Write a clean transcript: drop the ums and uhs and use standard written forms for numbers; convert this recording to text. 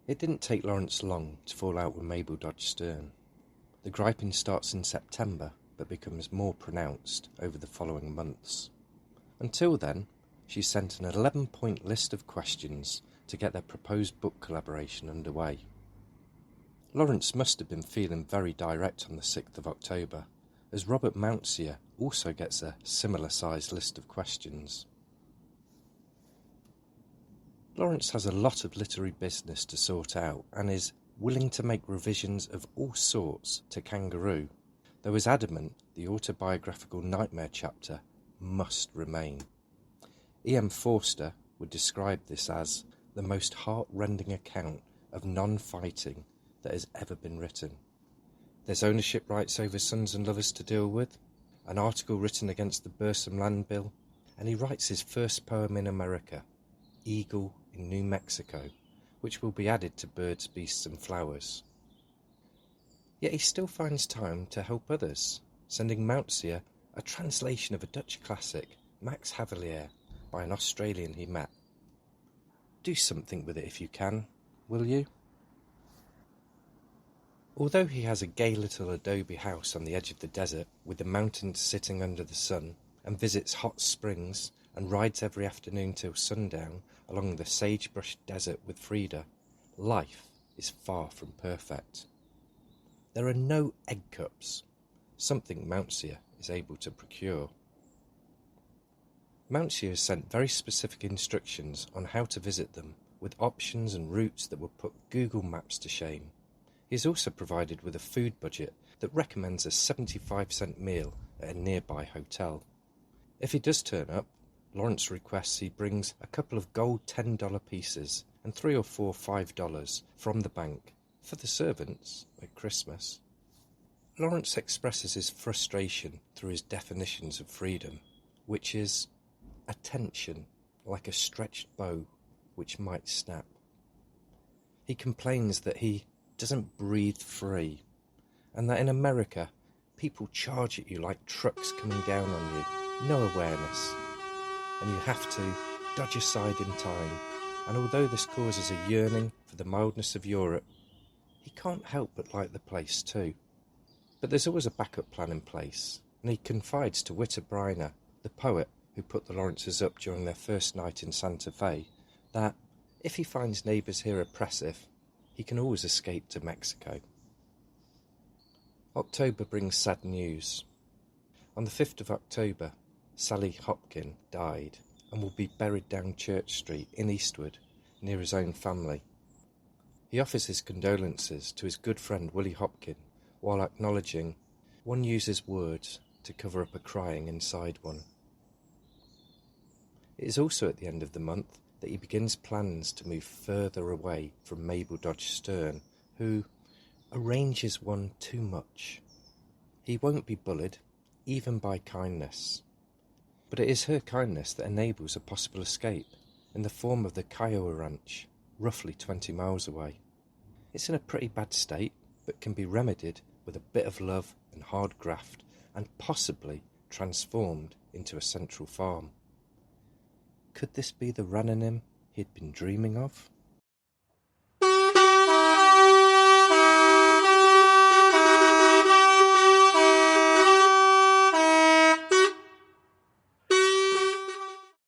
It didn't take Lawrence long to fall out with Mabel Dodge Stern. The griping starts in September, but becomes more pronounced over the following months. Until then, she sent an 11-point list of questions to get their proposed book collaboration underway. Lawrence must have been feeling very direct on the 6th of October, as Robert Mountseer also gets a similar-sized list of questions. Lawrence has a lot of literary business to sort out and is willing to make revisions of all sorts to Kangaroo, though is adamant the autobiographical nightmare chapter must remain. E.M. Forster would describe this as the most heart-rending account of non-fighting that has ever been written. There's ownership rights over sons and lovers to deal with, an article written against the Bursum Land Bill, and he writes his first poem in America, Eagle in New Mexico, which will be added to Birds, Beasts and Flowers. Yet he still finds time to help others, sending Mountseer a translation of a Dutch classic, Max Havelier, by an Australian he met. Do something with it if you can, will you? Although he has a gay little adobe house on the edge of the desert with the mountains sitting under the sun, and visits hot springs and rides every afternoon till sundown along the sagebrush desert with Frida, life is far from perfect. There are no egg cups, something Mountseer is able to procure. Mountseer has sent very specific instructions on how to visit them, with options and routes that will put Google Maps to shame. He is also provided with a food budget that recommends a 75-cent meal at a nearby hotel. If he does turn up, Lawrence requests he brings a couple of gold $10 pieces and 3 or 4 $5 from the bank for the servants at Christmas. Lawrence expresses his frustration through his definitions of freedom, which is a tension like a stretched bow which might snap. He complains that he doesn't breathe free, and that in America people charge at you like trucks coming down on you, no awareness, and you have to dodge aside in time. And although this causes a yearning for the mildness of Europe, he can't help but like the place too. But there's always a backup plan in place, and he confides to Witter Bryner, the poet who put the Lawrences up during their first night in Santa Fe, that if he finds neighbours here oppressive, he can always escape to Mexico. October brings sad news. On the 5th of October, Sally Hopkin died and will be buried down Church Street in Eastwood, near his own family. He offers his condolences to his good friend Willie Hopkin, while acknowledging one uses words to cover up a crying inside one. It is also at the end of the month that he begins plans to move further away from Mabel Dodge Stern, who arranges one too much. He won't be bullied, even by kindness. But it is her kindness that enables a possible escape, in the form of the Kiowa Ranch, roughly 20 miles away. It's in a pretty bad state, but can be remedied with a bit of love and hard graft, and possibly transformed into a central farm. Could this be the Rananim he had been dreaming of?